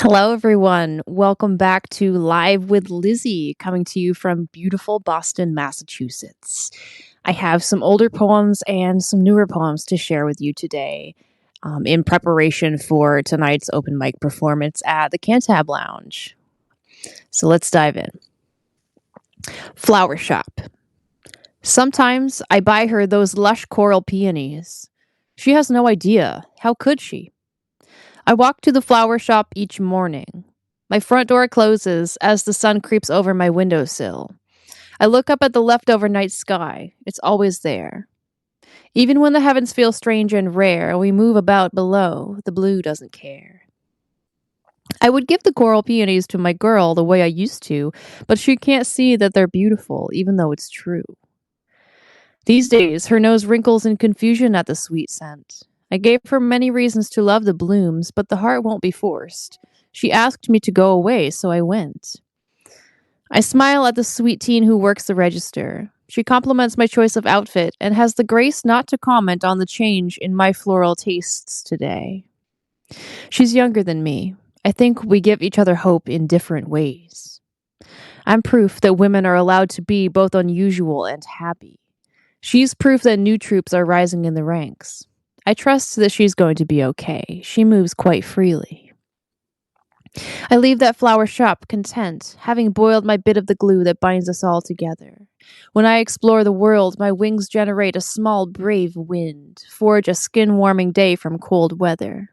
Hello, everyone. Welcome back to Live with Lizzy, coming to you from beautiful Boston, Massachusetts. I have some older poems and some newer poems to share with you today in preparation for tonight's open mic performance at the Cantab Lounge. So let's dive in. Flower Shop. Sometimes I buy her those lush coral peonies. She has no idea. How could she? I walk to the flower shop each morning. My front door closes as the sun creeps over my windowsill. I look up at the leftover night sky. It's always there. Even when the heavens feel strange and rare and we move about below, the blue doesn't care. I would give the coral peonies to my girl the way I used to, but she can't see that they're beautiful, even though it's true. These days, her nose wrinkles in confusion at the sweet scent. I gave her many reasons to love the blooms, but the heart won't be forced. She asked me to go away, so I went. I smile at the sweet teen who works the register. She compliments my choice of outfit and has the grace not to comment on the change in my floral tastes today. She's younger than me. I think we give each other hope in different ways. I'm proof that women are allowed to be both unusual and happy. She's proof that new troops are rising in the ranks. I trust that she's going to be okay. She moves quite freely. I leave that flower shop content, having boiled my bit of the glue that binds us all together. When I explore the world, my wings generate a small, brave wind, forge a skin-warming day from cold weather.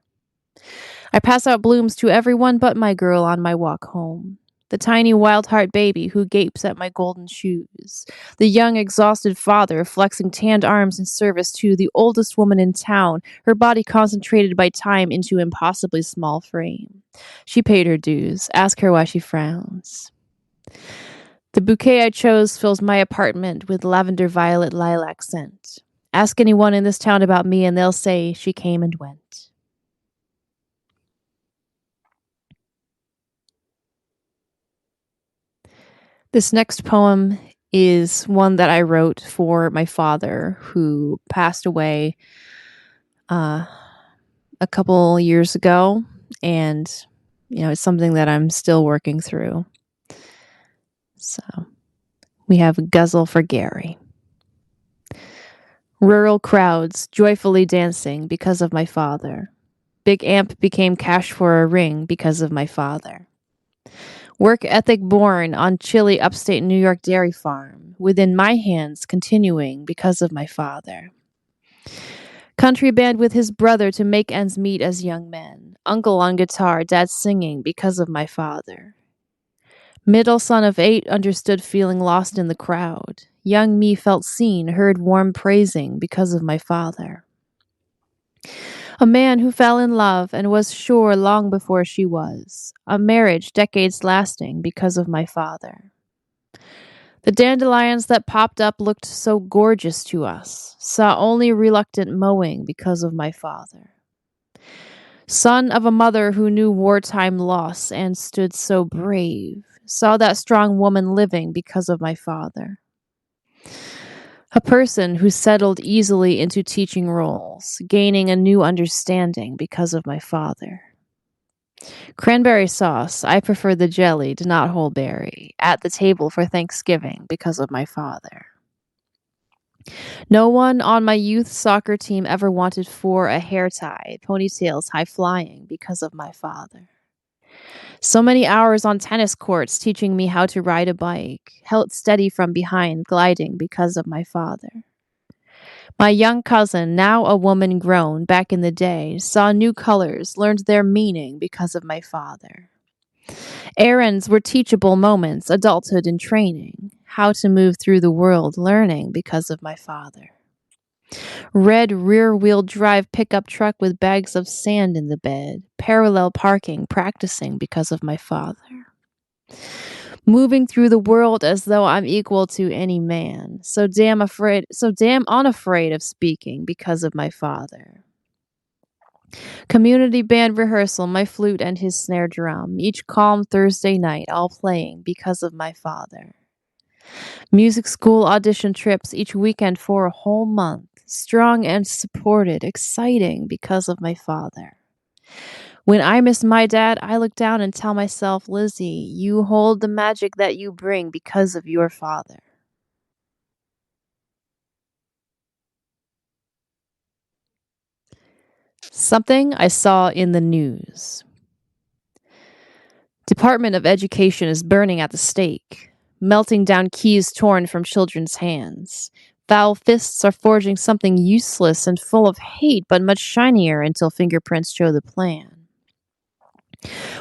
I pass out blooms to everyone but my girl on my walk home. The tiny wild heart baby who gapes at my golden shoes. The young exhausted father flexing tanned arms in service to the oldest woman in town, her body concentrated by time into impossibly small frame. She paid her dues. Ask her why she frowns. The bouquet I chose fills my apartment with lavender violet lilac scent. Ask anyone in this town about me and they'll say she came and went. This next poem is one that I wrote for my father, who passed away a couple years ago, and it's something that I'm still working through. So we have Guzzle for Gary. Rural crowds joyfully dancing because of my father. Big Amp became cash for a ring because of my father. Work ethic born on chilly upstate New York dairy farm, within my hands continuing because of my father. Country band with his brother to make ends meet as young men. Uncle on guitar, dad singing because of my father. Middle son of 8 understood feeling lost in the crowd. Young me felt seen, heard warm praising because of my father. A man who fell in love and was sure long before she was. A marriage decades lasting because of my father. The dandelions that popped up looked so gorgeous to us. Saw only reluctant mowing because of my father. Son of a mother who knew wartime loss and stood so brave. Saw that strong woman living because of my father. A person who settled easily into teaching roles, gaining a new understanding because of my father. Cranberry sauce, I prefer the jellied, not whole berry, at the table for Thanksgiving because of my father. No one on my youth soccer team ever wanted for a hair tie, ponytails high flying because of my father. So many hours on tennis courts teaching me how to ride a bike, held steady from behind, gliding because of my father. My young cousin, now a woman grown back in the day, saw new colors, learned their meaning because of my father. Errands were teachable moments, adulthood in training, how to move through the world, learning because of my father. Red rear-wheel drive pickup truck with bags of sand in the bed, parallel parking, practicing because of my father. Moving through the world as though I'm equal to any man, so damn unafraid of speaking because of my father. Community band rehearsal, my flute and his snare drum, each calm Thursday night, all playing because of my father. Music school audition trips each weekend for a whole month, strong and supported, exciting because of my father. When I miss my dad, I look down and tell myself, Lizzie, you hold the magic that you bring because of your father. Something I saw in the news. Department of Education is burning at the stake, melting down keys torn from children's hands. Foul fists are forging something useless and full of hate, but much shinier until fingerprints show the plan.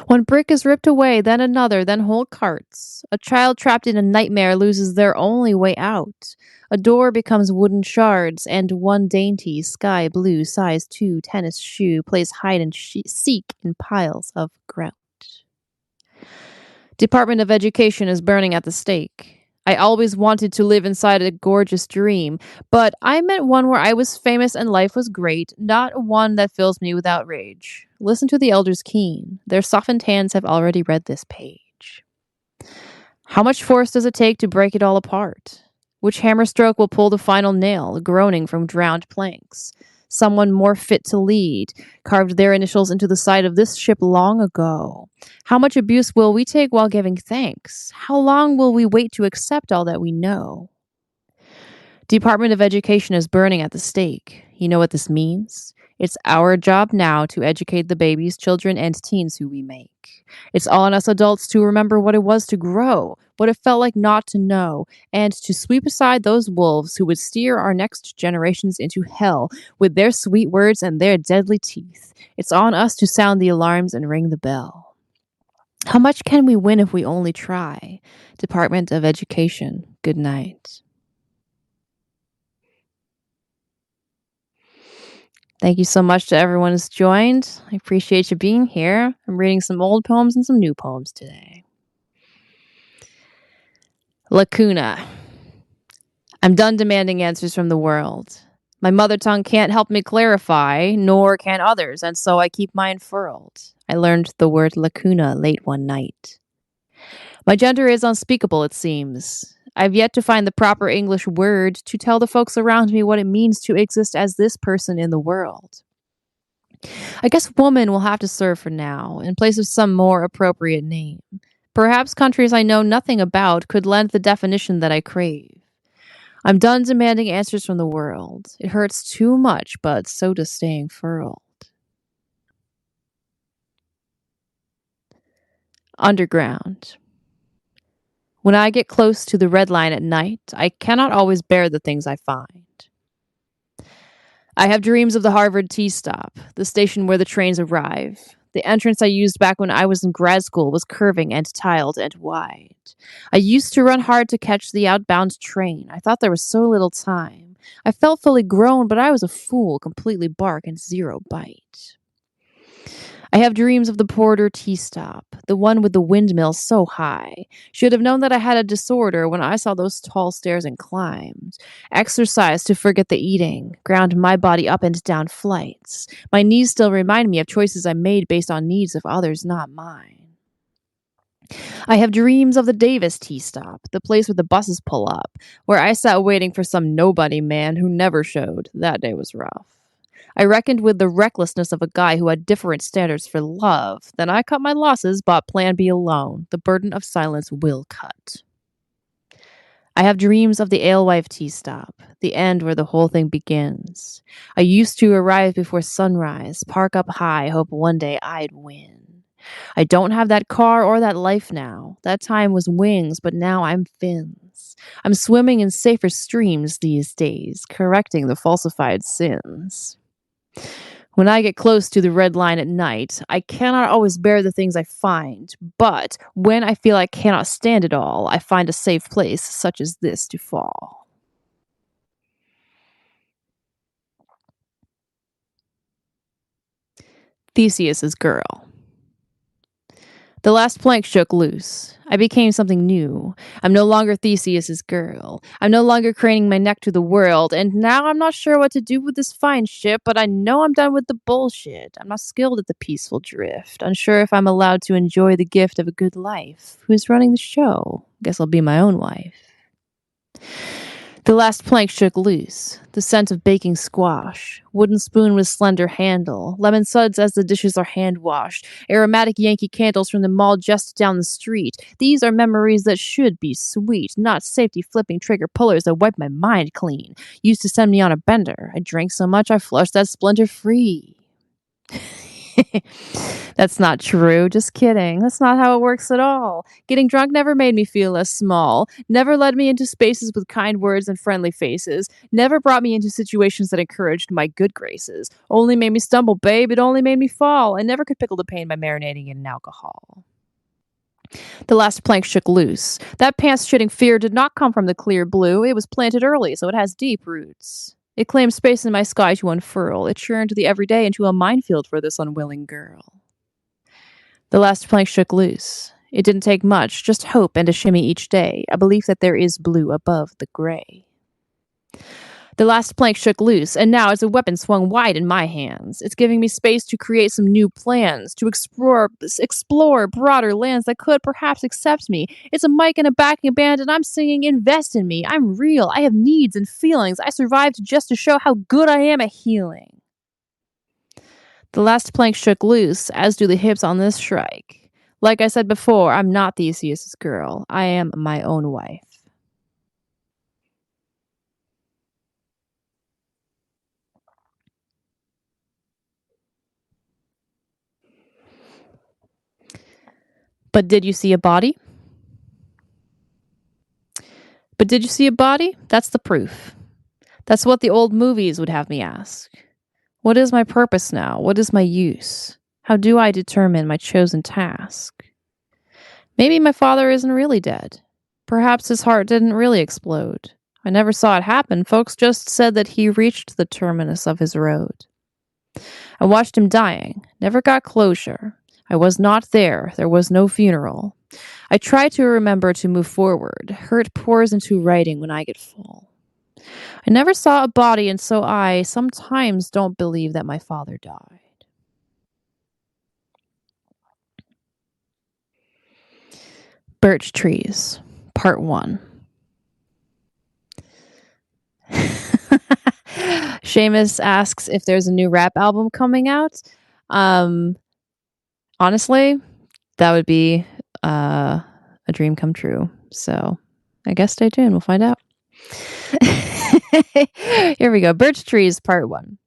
One brick is ripped away, then another, then whole carts. A child trapped in a nightmare loses their only way out. A door becomes wooden shards, and one dainty sky blue size 2 tennis shoe plays hide and seek in piles of grout. Department of Education is burning at the stake. I always wanted to live inside a gorgeous dream, but I meant one where I was famous and life was great, not one that fills me with outrage. Listen to the elders keen. Their softened hands have already read this page. How much force does it take to break it all apart? Which hammer stroke will pull the final nail, groaning from drowned planks? Someone more fit to lead carved their initials into the side of this ship long ago. How much abuse will we take while giving thanks? How long will we wait to accept all that we know? Department of Education is burning at the stake. You know what this means? It's our job now to educate the babies, children, and teens who we make. It's on us adults to remember what it was to grow, what it felt like not to know, and to sweep aside those wolves who would steer our next generations into hell with their sweet words and their deadly teeth. It's on us to sound the alarms and ring the bell. How much can we win if we only try? Department of Education, good night. Thank you so much to everyone who's joined. I appreciate you being here. I'm reading some old poems and some new poems today. Lacuna. I'm done demanding answers from the world. My mother tongue can't help me clarify, nor can others, and so I keep mine furled. I learned the word lacuna late one night. My gender is unspeakable, it seems. I've yet to find the proper English word to tell the folks around me what it means to exist as this person in the world. I guess woman will have to serve for now, in place of some more appropriate name. Perhaps countries I know nothing about could lend the definition that I crave. I'm done demanding answers from the world. It hurts too much, but so does staying furled. Underground. When I get close to the red line at night, I cannot always bear the things I find. I have dreams of the Harvard T stop, the station where the trains arrive. The entrance I used back when I was in grad school was curving and tiled and wide. I used to run hard to catch the outbound train. I thought there was so little time. I felt fully grown, but I was a fool, completely bark and zero bite. I have dreams of the Porter Tea Stop, the one with the windmill so high. Should have known that I had a disorder when I saw those tall stairs and climbed. Exercise to forget the eating, ground my body up and down flights. My knees still remind me of choices I made based on needs of others, not mine. I have dreams of the Davis Tea Stop, the place where the buses pull up, where I sat waiting for some nobody man who never showed. That day was rough. I reckoned with the recklessness of a guy who had different standards for love. Then I cut my losses, bought Plan B alone. The burden of silence will cut. I have dreams of the alewife tea stop, the end where the whole thing begins. I used to arrive before sunrise, park up high, hope one day I'd win. I don't have that car or that life now. That time was wings, but now I'm fins. I'm swimming in safer streams these days, correcting the falsified sins. When I get close to the red line at night, I cannot always bear the things I find, but when I feel I cannot stand it all, I find a safe place such as this to fall. Theseus's girl. The last plank shook loose. I became something new. I'm no longer Theseus's girl. I'm no longer craning my neck to the world, and now I'm not sure what to do with this fine ship, but I know I'm done with the bullshit. I'm not skilled at the peaceful drift, unsure if I'm allowed to enjoy the gift of a good life. Who's running the show? Guess I'll be my own wife. The last plank shook loose. The scent of baking squash, wooden spoon with slender handle, lemon suds as the dishes are hand washed, aromatic Yankee candles from the mall just down the street. These are memories that should be sweet, not safety flipping trigger pullers that wipe my mind clean. Used to send me on a bender. I drank so much I flushed that splinter free. That's not true. Just kidding. That's not how it works at all. Getting drunk never made me feel less small, never led me into spaces with kind words and friendly faces, never brought me into situations that encouraged my good graces. Only made me stumble, babe. It only made me fall. I never could pickle the pain by marinating in alcohol. The last plank shook loose. That pants-shitting fear did not come from the clear blue. It was planted early, so it has deep roots. It claimed space in my sky to unfurl. It churned the everyday into a minefield for this unwilling girl. The last plank shook loose. It didn't take much, just hope and a shimmy each day, a belief that there is blue above the gray. The last plank shook loose, and now it's a weapon swung wide in my hands. It's giving me space to create some new plans, to explore broader lands that could perhaps accept me. It's a mic and a backing band, and I'm singing Invest in Me. I'm real. I have needs and feelings. I survived just to show how good I am at healing. The last plank shook loose, as do the hips on this shrike. Like I said before, I'm not Theseus's girl. I am my own wife. But did you see a body? But did you see a body? That's the proof. That's what the old movies would have me ask. What is my purpose now? What is my use? How do I determine my chosen task? Maybe my father isn't really dead. Perhaps his heart didn't really explode. I never saw it happen. Folks just said that he reached the terminus of his road. I watched him dying, never got closure. I was not there. There was no funeral. I try to remember to move forward. Hurt pours into writing when I get full. I never saw a body, and so I sometimes don't believe that my father died. Birch Trees, Part 1. Seamus asks if there's a new rap album coming out. Honestly, that would be a dream come true. So I guess stay tuned. We'll find out. Here we go. Birch Trees, Part 1.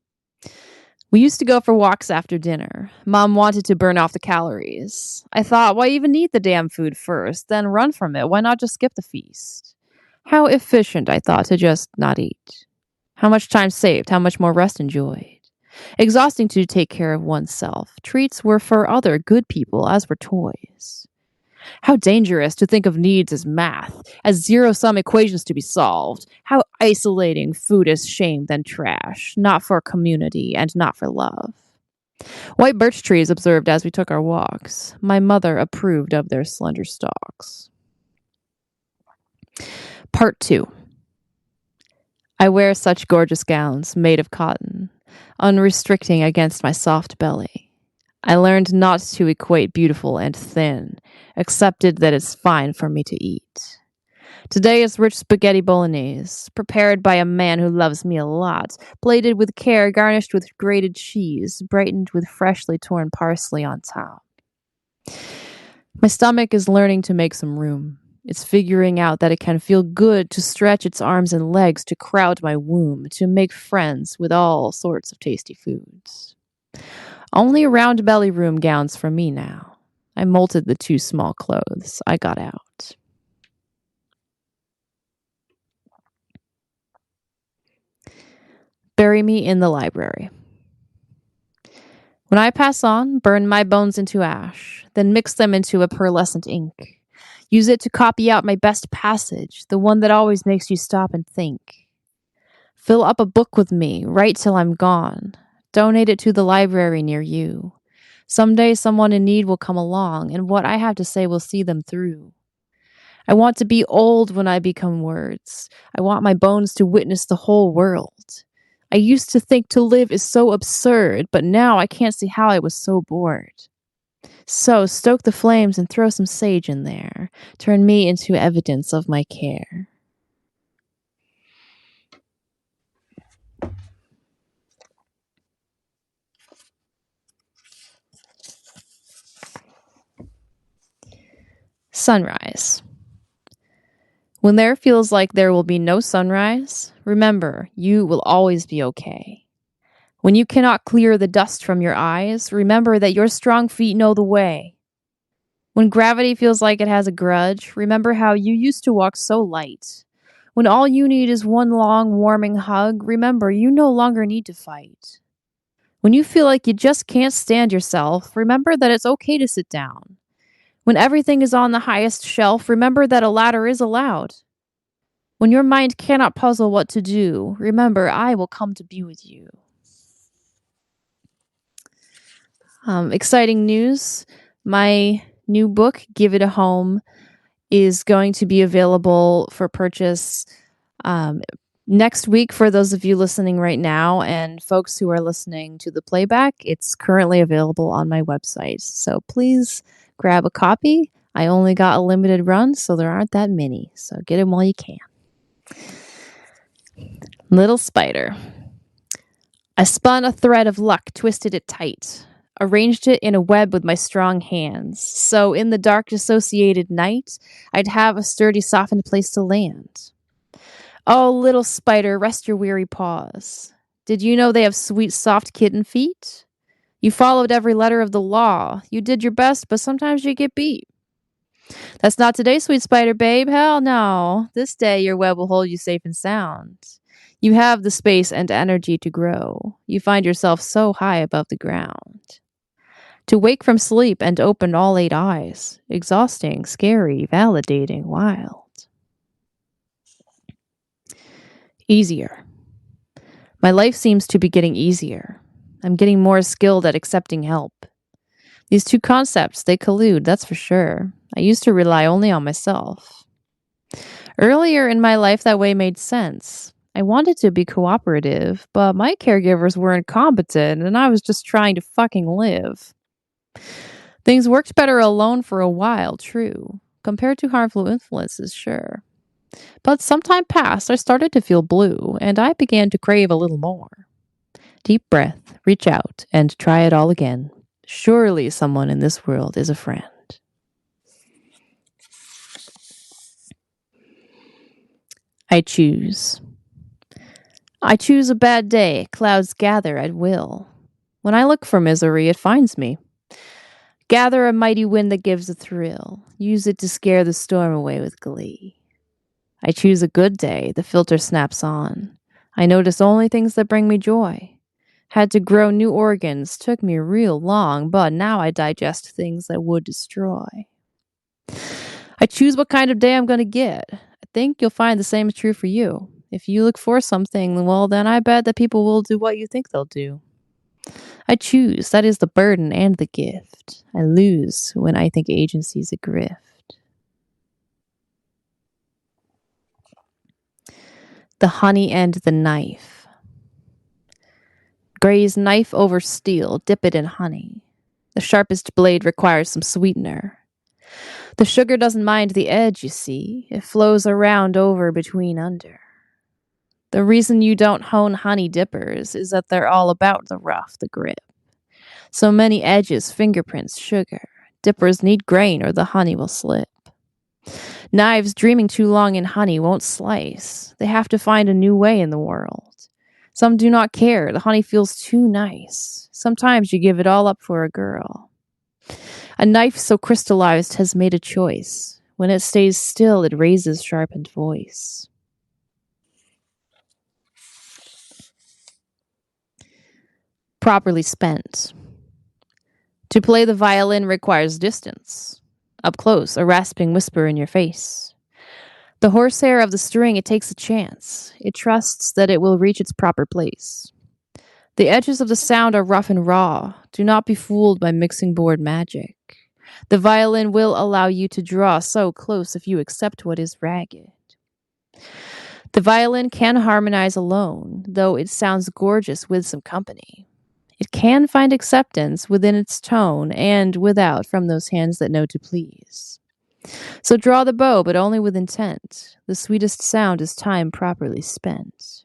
We used to go for walks after dinner. Mom wanted to burn off the calories. I thought, why even eat the damn food first, then run from it? Why not just skip the feast? How efficient, I thought, to just not eat. How much time saved, how much more rest enjoyed. Exhausting to take care of oneself. Treats were for other good people, as were toys. How dangerous to think of needs as math, as zero-sum equations to be solved. How isolating food is shame than trash, not for community and not for love. White birch trees observed as we took our walks. My mother approved of their slender stalks. Part 2. I wear such gorgeous gowns made of cotton, unrestricting against my soft belly. I learned not to equate beautiful and thin, accepted that it's fine for me to eat. Today is rich spaghetti bolognese, prepared by a man who loves me a lot, plated with care, garnished with grated cheese, brightened with freshly torn parsley on top. My stomach is learning to make some room. It's figuring out that it can feel good to stretch its arms and legs to crowd my womb, to make friends with all sorts of tasty foods. Only round belly room gowns for me now. I molted the too small clothes. I got out. Bury me in the library. When I pass on, burn my bones into ash, then mix them into a pearlescent ink. Use it to copy out my best passage, the one that always makes you stop and think. Fill up a book with me, write till I'm gone. Donate it to the library near you. Someday someone in need will come along, and what I have to say will see them through. I want to be old when I become words. I want my bones to witness the whole world. I used to think to live is so absurd, but now I can't see how I was so bored. So stoke the flames and throw some sage in there. Turn me into evidence of my care. Sunrise. When there feels like there will be no sunrise, remember, you will always be okay. When you cannot clear the dust from your eyes, remember that your strong feet know the way. When gravity feels like it has a grudge, remember how you used to walk so light. When all you need is one long, warming hug, remember you no longer need to fight. When you feel like you just can't stand yourself, remember that it's okay to sit down. When everything is on the highest shelf, remember that a ladder is allowed. When your mind cannot puzzle what to do, remember I will come to be with you. Exciting news. My new book, Give It a Home, is going to be available for purchase next week for those of you listening right now, and folks who are listening to the playback. It's currently available on my website. So please grab a copy. I only got a limited run, so there aren't that many. So get them while you can. Little Spider. I spun a thread of luck, twisted it tight, arranged it in a web with my strong hands. So in the dark, dissociated night, I'd have a sturdy, softened place to land. Oh, little spider, rest your weary paws. Did you know they have sweet, soft kitten feet? You followed every letter of the law. You did your best, but sometimes you get beat. That's not today, sweet spider babe. Hell no. This day your web will hold you safe and sound. You have the space and energy to grow. You find yourself so high above the ground. To wake from sleep and open all 8 eyes. Exhausting, scary, validating, wild. Easier. My life seems to be getting easier. I'm getting more skilled at accepting help. These two concepts, they collude, that's for sure. I used to rely only on myself. Earlier in my life, that way made sense. I wanted to be cooperative, but my caregivers were incompetent and I was just trying to fucking live. Things worked better alone for a while, true. Compared to harmful influences, sure. But some time passed, I started to feel blue, and I began to crave a little more. Deep breath, reach out, and try it all again. Surely someone in this world is a friend. I choose. I choose a bad day, clouds gather at will. When I look for misery, it finds me. Gather a mighty wind that gives a thrill. Use it to scare the storm away with glee. I choose a good day, the filter snaps on. I notice only things that bring me joy. Had to grow new organs, took me real long, but now I digest things that would destroy. I choose what kind of day I'm going to get. I think you'll find the same is true for you. If you look for something, well, then I bet that people will do what you think they'll do. I choose. That is the burden and the gift. I lose when I think agency's a grift. The honey and the knife. Graze knife over steel, dip it in honey. The sharpest blade requires some sweetener. The sugar doesn't mind the edge, you see. It flows around over between under. The reason you don't hone honey dippers is that they're all about the rough, the grip. So many edges, fingerprints, sugar. Dippers need grain or the honey will slip. Knives dreaming too long in honey won't slice. They have to find a new way in the world. Some do not care. The honey feels too nice. Sometimes you give it all up for a girl. A knife so crystallized has made a choice. When it stays still, it raises sharpened voice. Properly spent. To play the violin requires distance. Up close, a rasping whisper in your face. The horsehair of the string, it takes a chance. It trusts that it will reach its proper place. The edges of the sound are rough and raw. Do not be fooled by mixing board magic. The violin will allow you to draw so close if you accept what is ragged. The violin can harmonize alone, though it sounds gorgeous with some company. It can find acceptance within its tone and without from those hands that know to please. So draw the bow, but only with intent. The sweetest sound is time properly spent.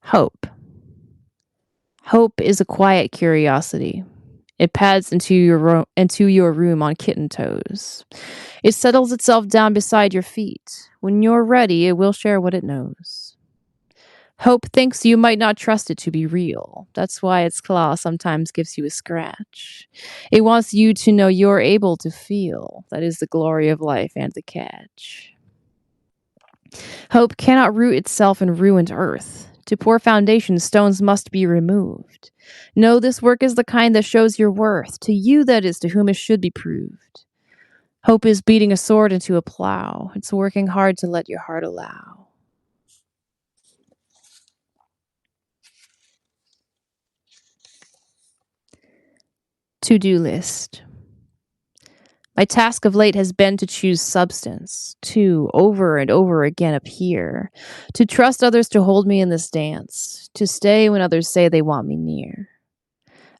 Hope. Hope is a quiet curiosity. It pads into your room on kitten toes. It settles itself down beside your feet. When you're ready, it will share what it knows. Hope thinks you might not trust it to be real. That's why its claw sometimes gives you a scratch. It wants you to know you're able to feel. That is the glory of life and the catch. Hope cannot root itself in ruined earth. To pour foundation, stones must be removed. No, this work is the kind that shows your worth. To you, that is, to whom it should be proved. Hope is beating a sword into a plow. It's working hard to let your heart allow. To-do list. My task of late has been to choose substance, to over and over again appear, to trust others to hold me in this dance, to stay when others say they want me near.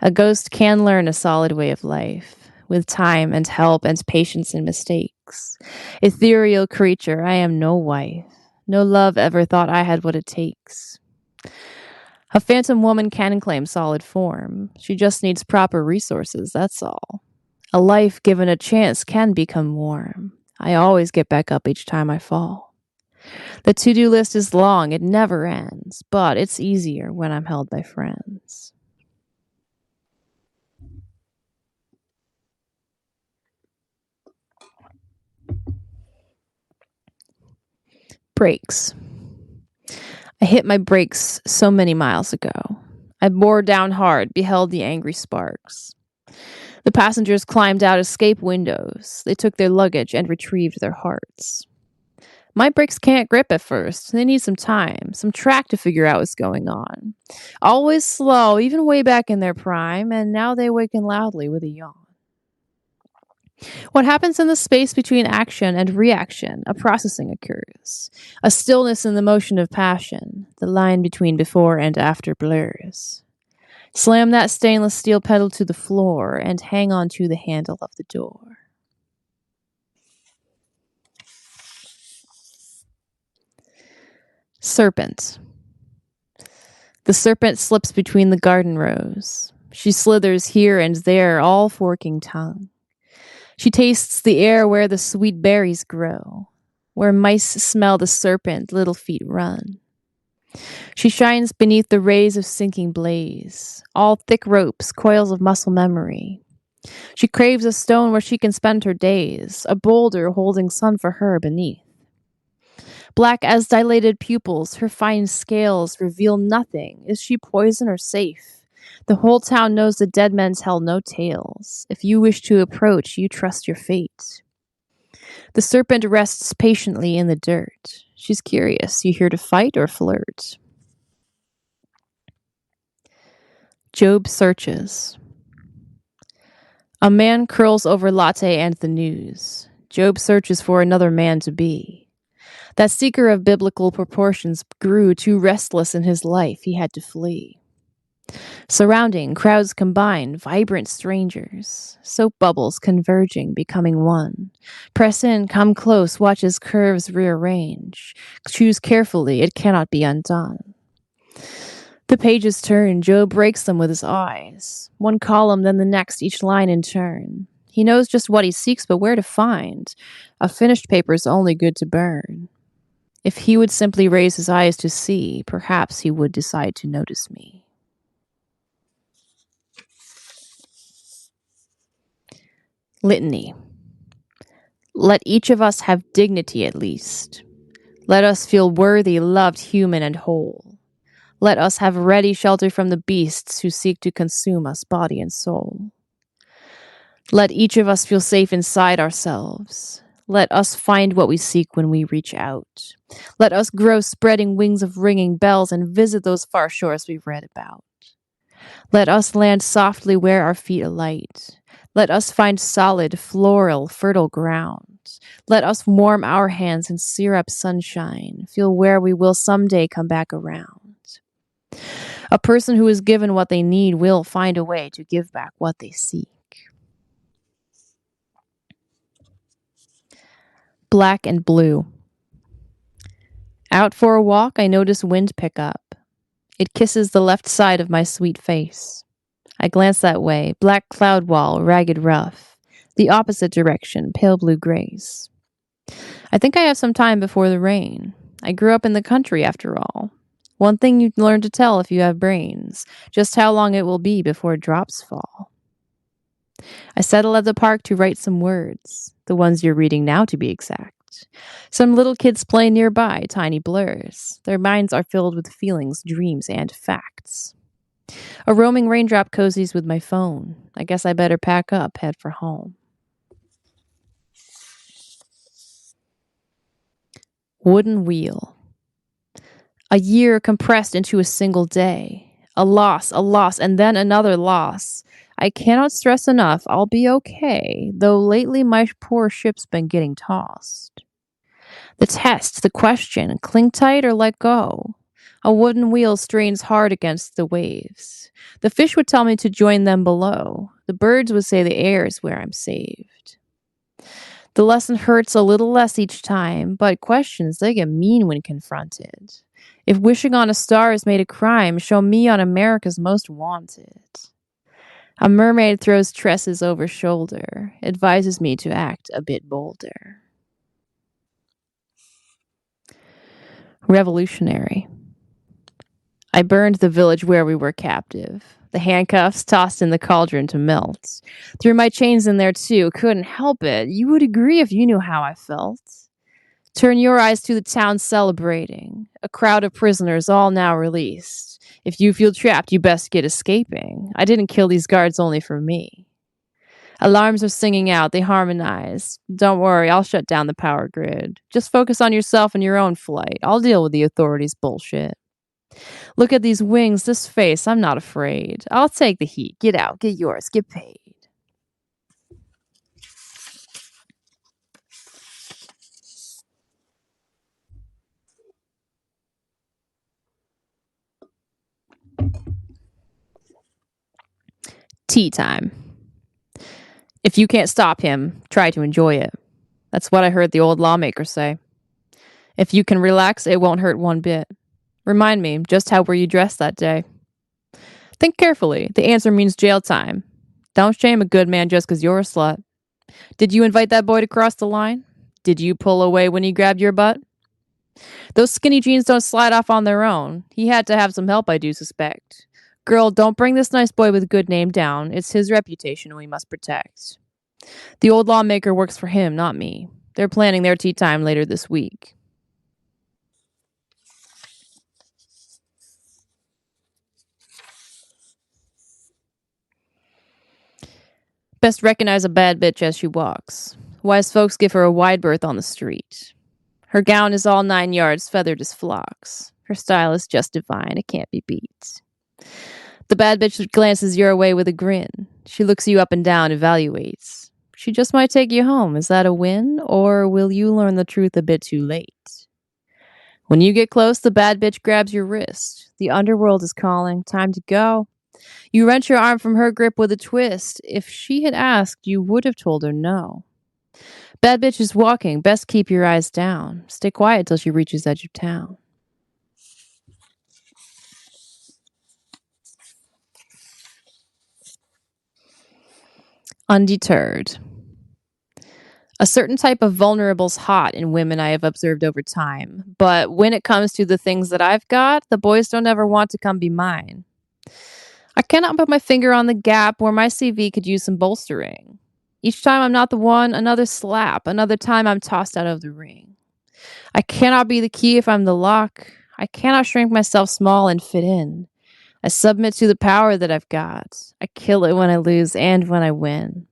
A ghost can learn a solid way of life, with time and help and patience and mistakes. Ethereal creature, I am no wife. No love ever thought I had what it takes. A phantom woman can claim solid form. She just needs proper resources, that's all. A life given a chance can become warm. I always get back up each time I fall. The to-do list is long, it never ends, but it's easier when I'm held by friends. Brakes. I hit my brakes so many miles ago. I bore down hard, beheld the angry sparks. The passengers climbed out escape windows. They took their luggage and retrieved their hearts. My brakes can't grip at first. They need some time, some track to figure out what's going on. Always slow, even way back in their prime, and now they waken loudly with a yawn. What happens in the space between action and reaction? A processing occurs. A stillness in the motion of passion. The line between before and after blurs. Slam that stainless steel pedal to the floor and hang on to the handle of the door. Serpent. The serpent slips between the garden rows. She slithers here and there, all forking tongue. She tastes the air where the sweet berries grow. Where mice smell the serpent, little feet run. She shines beneath the rays of sinking blaze, all thick ropes, coils of muscle memory. She craves a stone where she can spend her days, a boulder holding sun for her beneath. Black as dilated pupils, her fine scales reveal nothing. Is she poison or safe? The whole town knows the dead men tell no tales. If you wish to approach, you trust your fate. The serpent rests patiently in the dirt. She's curious. You here to fight or flirt? Job searches. A man curls over latte and the news. Job searches for another man to be. That seeker of biblical proportions grew too restless in his life, he had to flee. Surrounding, crowds combine, vibrant strangers. Soap bubbles converging, becoming one. Press in, come close, watch his curves rearrange. Choose carefully, it cannot be undone. The pages turn, Job breaks them with his eyes. One column, then the next, each line in turn. He knows just what he seeks, but where to find. A finished paper is only good to burn. If he would simply raise his eyes to see, perhaps he would decide to notice me. Litany. Let each of us have dignity at least. Let us feel worthy, loved, human, and whole. Let us have ready shelter from the beasts who seek to consume us, body and soul. Let each of us feel safe inside ourselves. Let us find what we seek when we reach out. Let us grow spreading wings of ringing bells and visit those far shores we've read about. Let us land softly where our feet alight. Let us find solid, floral, fertile ground. Let us warm our hands in syrup sunshine, feel where we will someday come back around. A person who is given what they need will find a way to give back what they seek. Black and blue. Out for a walk, I notice wind pick up. It kisses the left side of my sweet face. I glance that way, black cloud wall, ragged rough. The opposite direction, pale blue grays. I think I have some time before the rain. I grew up in the country after all. One thing you learn to tell if you have brains, just how long it will be before drops fall. I settle at the park to write some words, the ones you're reading now to be exact. Some little kids play nearby, tiny blurs. Their minds are filled with feelings, dreams, and facts. A roaming raindrop cozies with my phone. I guess I better pack up, head for home. Wooden wheel. A year compressed into a single day. A loss, and then another loss. I cannot stress enough, I'll be okay, though lately my poor ship's been getting tossed. The test, the question, cling tight or let go. A wooden wheel strains hard against the waves. The fish would tell me to join them below. The birds would say the air is where I'm saved. The lesson hurts a little less each time, but questions, they get mean when confronted. If wishing on a star is made a crime, show me on America's Most Wanted. A mermaid throws tresses over shoulder, advises me to act a bit bolder. Revolutionary. I burned the village where we were captive. The handcuffs tossed in the cauldron to melt. Threw my chains in there too, couldn't help it. You would agree if you knew how I felt. Turn your eyes to the town celebrating. A crowd of prisoners all now released. If you feel trapped, you best get escaping. I didn't kill these guards only for me. Alarms are singing out, they harmonize. Don't worry, I'll shut down the power grid. Just focus on yourself and your own flight. I'll deal with the authorities' bullshit. Look at these wings, this face, I'm not afraid. I'll take the heat. Get out, get yours, get paid. Tea time. If you can't stop him, try to enjoy it. That's what I heard the old lawmaker say. If you can relax, it won't hurt one bit. Remind me, just how were you dressed that day? Think carefully. The answer means jail time. Don't shame a good man just because you're a slut. Did you invite that boy to cross the line? Did you pull away when he grabbed your butt? Those skinny jeans don't slide off on their own. He had to have some help, I do suspect. Girl, don't bring this nice boy with a good name down. It's his reputation we must protect. The old lawmaker works for him, not me. They're planning their tea time later this week. Best recognize a bad bitch as she walks. Wise folks give her a wide berth on the street. Her gown is all 9 yards, feathered as phlox. Her style is just divine, it can't be beat. The bad bitch glances your way with a grin. She looks you up and down, evaluates. She just might take you home. Is that a win? Or will you learn the truth a bit too late? When you get close, the bad bitch grabs your wrist. The underworld is calling. Time to go. You wrench your arm from her grip with a twist. If she had asked, you would have told her no. Bad bitch is walking. Best keep your eyes down. Stay quiet till she reaches edge of town. Undeterred. A certain type of vulnerable's hot in women I have observed over time. But when it comes to the things that I've got, the boys don't ever want to come be mine. I cannot put my finger on the gap where my CV could use some bolstering. Each time I'm not the one, another slap. Another time I'm tossed out of the ring. I cannot be the key if I'm the lock. I cannot shrink myself small and fit in. I submit to the power that I've got. I kill it when I lose and when I win.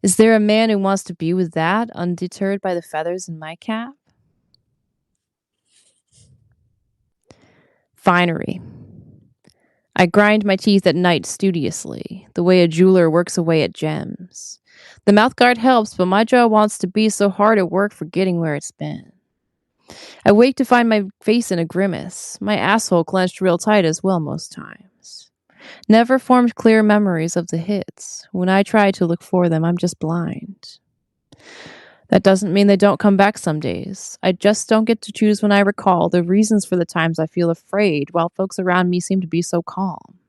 Is there a man who wants to be with that, undeterred by the feathers in my cap? Finery. I grind my teeth at night studiously, the way a jeweler works away at gems. The mouthguard helps, but my jaw wants to be so hard at work forgetting where it's been. I wake to find my face in a grimace, my asshole clenched real tight as well most times. Never formed clear memories of the hits. When I try to look for them, I'm just blind. That doesn't mean they don't come back some days. I just don't get to choose when I recall the reasons for the times I feel afraid while folks around me seem to be so calm.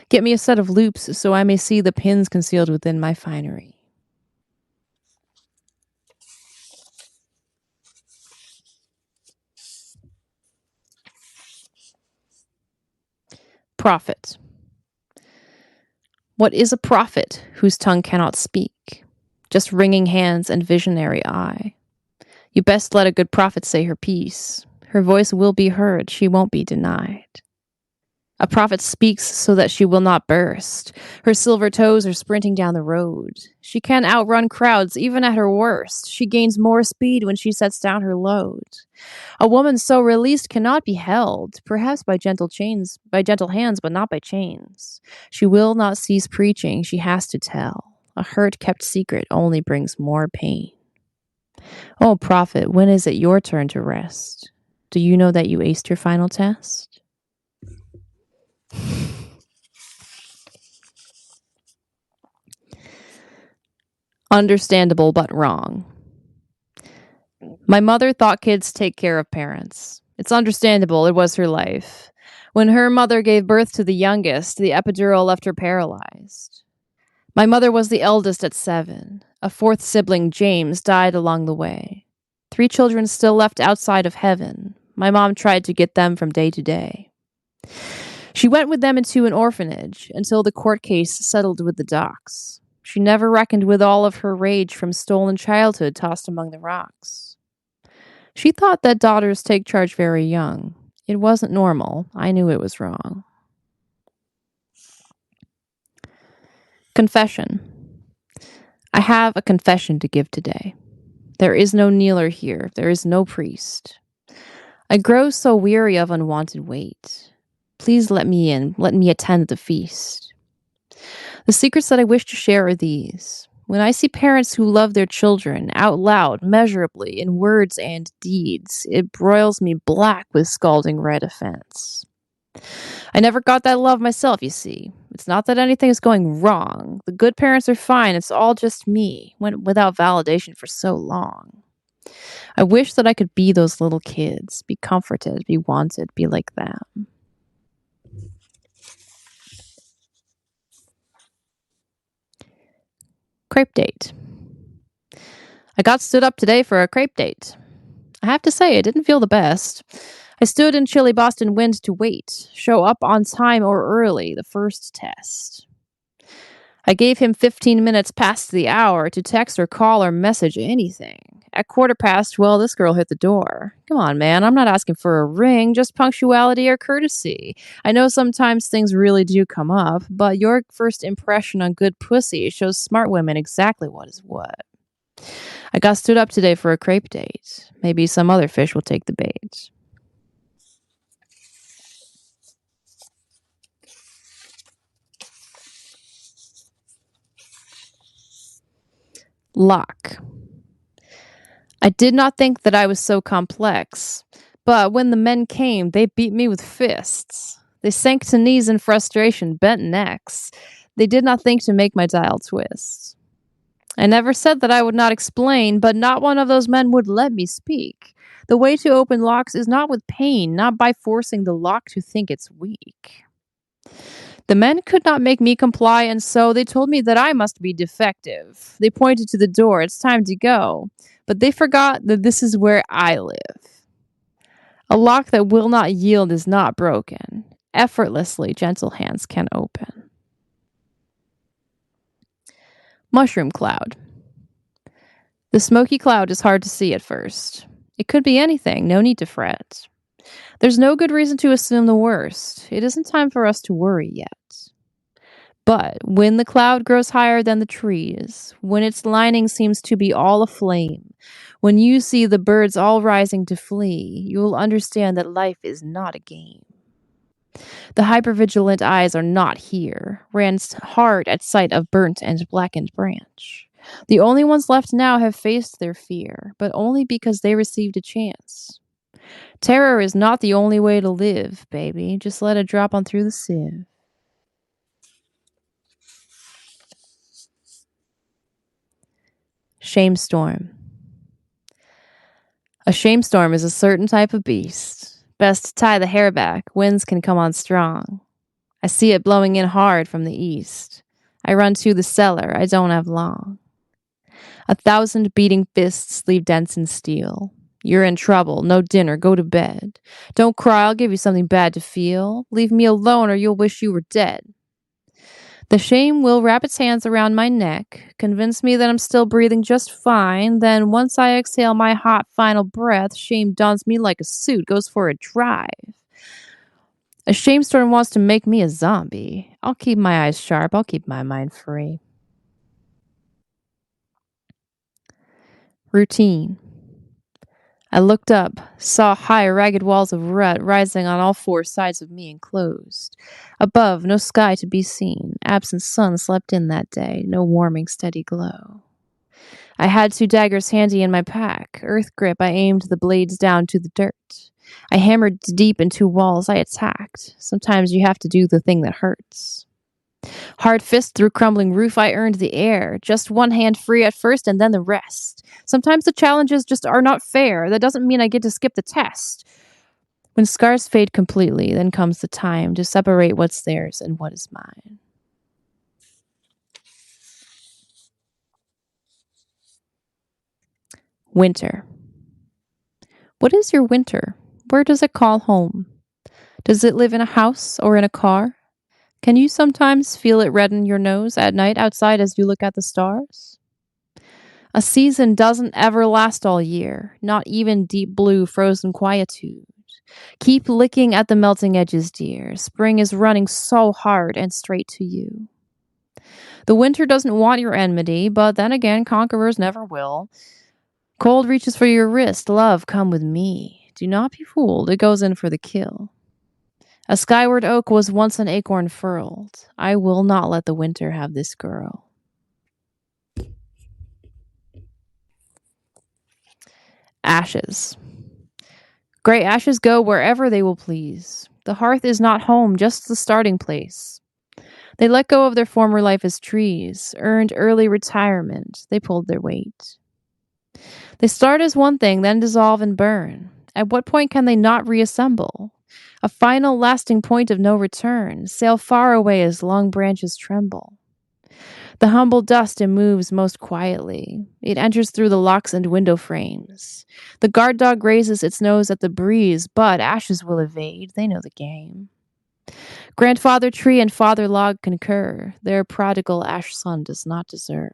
Get me a set of loops so I may see the pins concealed within my finery. Prophet. What is a prophet whose tongue cannot speak? Just wringing hands and visionary eye. You best let a good prophet say her piece. Her voice will be heard, she won't be denied. A prophet speaks so that she will not burst. Her silver toes are sprinting down the road. She can outrun crowds even at her worst. She gains more speed when she sets down her load. A woman so released cannot be held, perhaps by gentle hands, but not by chains. She will not cease preaching, she has to tell. A hurt kept secret only brings more pain. Oh, prophet, when is it your turn to rest? Do you know that you aced your final test? Understandable but wrong. My mother thought kids take care of parents. It's understandable, it was her life. When her mother gave birth to the youngest, the epidural left her paralyzed. My mother was the eldest at 7. A fourth sibling, James, died along the way. 3 children still left outside of heaven. My mom tried to get them from day to day. She went with them into an orphanage until the court case settled with the docs. She never reckoned with all of her rage from stolen childhood tossed among the rocks. She thought that daughters take charge very young. It wasn't normal. I knew it was wrong. Confession. I have a confession to give today. There is no kneeler here. There is no priest. I grow so weary of unwanted weight. Please let me in. Let me attend the feast. The secrets that I wish to share are these. When I see parents who love their children out loud, measurably, in words and deeds, it broils me black with scalding red offense. I never got that love myself, you see. It's not that anything is going wrong. The good parents are fine. It's all just me. Went without validation for so long. I wish that I could be those little kids, be comforted, be wanted, be like them. Crepe date. I got stood up today for a crepe date. I have to say, it didn't feel the best. I stood in chilly Boston wind to wait, show up on time or early, the first test. I gave him 15 minutes past the hour to text or call or message anything. At 1:15, well, this girl hit the door. Come on, man, I'm not asking for a ring, just punctuality or courtesy. I know sometimes things really do come up, but your first impression on good pussy shows smart women exactly what is what. I got stood up today for a crepe date. Maybe some other fish will take the bait. Lock. I did not think that I was so complex, but when the men came, they beat me with fists. They sank to knees in frustration, bent necks. They did not think to make my dial twist. I never said that I would not explain, but not one of those men would let me speak. The way to open locks is not with pain, not by forcing the lock to think it's weak. The men could not make me comply, and so they told me that I must be defective. They pointed to the door, it's time to go. But they forgot that this is where I live. A lock that will not yield is not broken. Effortlessly, gentle hands can open. Mushroom cloud. The smoky cloud is hard to see at first. It could be anything, no need to fret. There's no good reason to assume the worst. It isn't time for us to worry yet. But when the cloud grows higher than the trees, when its lining seems to be all aflame, when you see the birds all rising to flee, you will understand that life is not a game. The hypervigilant eyes are not here, ran hard at sight of burnt and blackened branch. The only ones left now have faced their fear, but only because they received a chance. Terror is not the only way to live, baby. Just let it drop on through the sieve. Shamestorm. A shamestorm is a certain type of beast. Best tie the hair back. Winds can come on strong. I see it blowing in hard from the east. I run to the cellar. I don't have long. 1,000 beating fists leave dents in steel. You're in trouble. No dinner. Go to bed. Don't cry. I'll give you something bad to feel. Leave me alone or you'll wish you were dead. The shame will wrap its hands around my neck, convince me that I'm still breathing just fine. Then, once I exhale my hot final breath, shame dons me like a suit, goes for a drive. A shame storm wants to make me a zombie. I'll keep my eyes sharp. I'll keep my mind free. Routine. I looked up, saw high, ragged walls of rut rising on all four sides of me enclosed. Above, no sky to be seen. Absent sun slept in that day, no warming, steady glow. I had 2 daggers handy in my pack. Earth grip, I aimed the blades down to the dirt. I hammered deep into walls I attacked. Sometimes you have to do the thing that hurts. Hard fist through crumbling roof, I earned the air. Just one hand free at first and then the rest. Sometimes the challenges just are not fair. That doesn't mean I get to skip the test. When scars fade completely, then comes the time to separate what's theirs and what is mine. Winter. What is your winter? Where does it call home? Does it live in a house or in a car? Can you sometimes feel it redden your nose at night outside as you look at the stars? A season doesn't ever last all year, not even deep blue frozen quietude. Keep licking at the melting edges, dear. Spring is running so hard and straight to you. The winter doesn't want your enmity, but then again, conquerors never will. Cold reaches for your wrist. Love, come with me. Do not be fooled. It goes in for the kill. A skyward oak was once an acorn furled. I will not let the winter have this girl. Ashes. Gray ashes go wherever they will please. The hearth is not home, just the starting place. They let go of their former life as trees, earned early retirement. They pulled their weight. They start as one thing, then dissolve and burn. At what point can they not reassemble? A final lasting point of no return, sail far away as long branches tremble. The humble dust it moves most quietly. It enters through the locks and window frames. The guard dog raises its nose at the breeze, but ashes will evade. They know the game. Grandfather tree and father log concur. Their prodigal ash son does not deserve.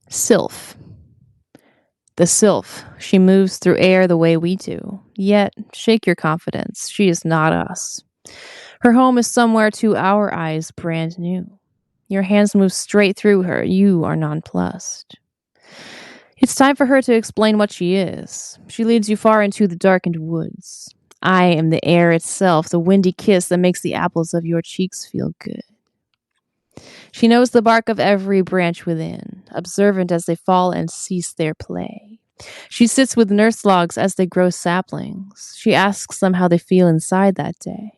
Sylph. The sylph. She moves through air the way we do. Yet, shake your confidence. She is not us. Her home is somewhere to our eyes brand new. Your hands move straight through her. You are nonplussed. It's time for her to explain what she is. She leads you far into the darkened woods. I am the air itself, the windy kiss that makes the apples of your cheeks feel good. She knows the bark of every branch within, observant as they fall and cease their play. She sits with nurse logs as they grow saplings. She asks them how they feel inside that day.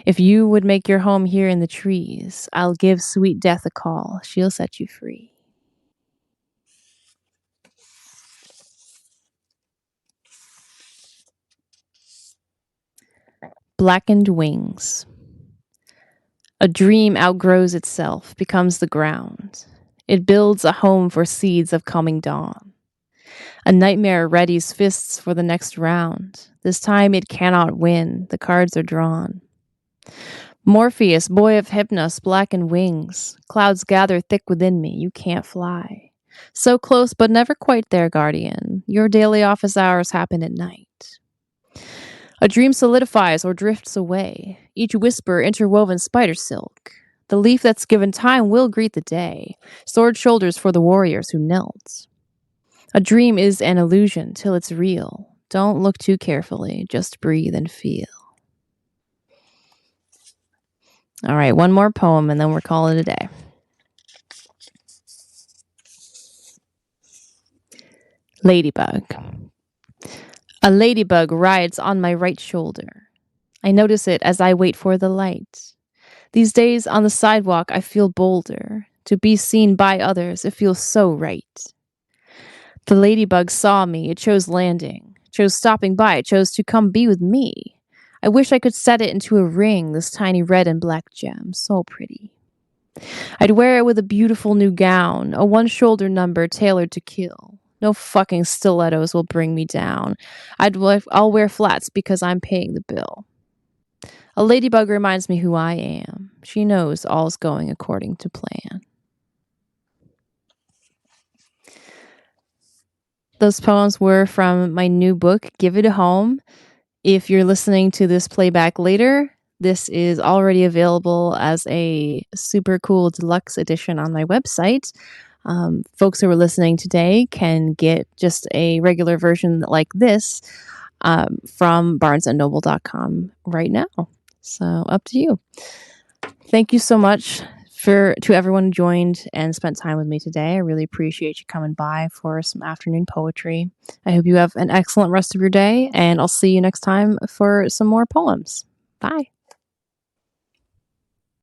If you would make your home here in the trees, I'll give sweet death a call. She'll set you free. Blackened wings. A dream outgrows itself, becomes the ground. It builds a home for seeds of coming dawn. A nightmare readies fists for the next round. This time it cannot win. The cards are drawn. Morpheus, boy of Hypnos, blackened wings. Clouds gather thick within me. You can't fly. So close, but never quite there, guardian. Your daily office hours happen at night. A dream solidifies or drifts away, each whisper interwoven spider silk. The leaf that's given time will greet the day, sword shoulders for the warriors who knelt. A dream is an illusion till it's real. Don't look too carefully, just breathe and feel. All right, one more poem and then we're calling it a day. Ladybug. A ladybug rides on my right shoulder. I notice it as I wait for the light. These days on the sidewalk, I feel bolder. To be seen by others, it feels so right. The ladybug saw me, it chose landing, chose stopping by, it chose to come be with me. I wish I could set it into a ring, this tiny red and black gem, so pretty. I'd wear it with a beautiful new gown, a one shoulder number tailored to kill. No fucking stilettos will bring me down. I'll wear flats because I'm paying the bill. A ladybug reminds me who I am. She knows all's going according to plan. Those poems were from my new book, Give It a Home. If you're listening to this playback later, this is already available as a super cool deluxe edition on my website. Folks who are listening today can get just a regular version like this from barnesandnoble.com right now. So up to you. Thank you so much to everyone who joined and spent time with me today. I really appreciate you coming by for some afternoon poetry. I hope you have an excellent rest of your day, and I'll see you next time for some more poems. Bye.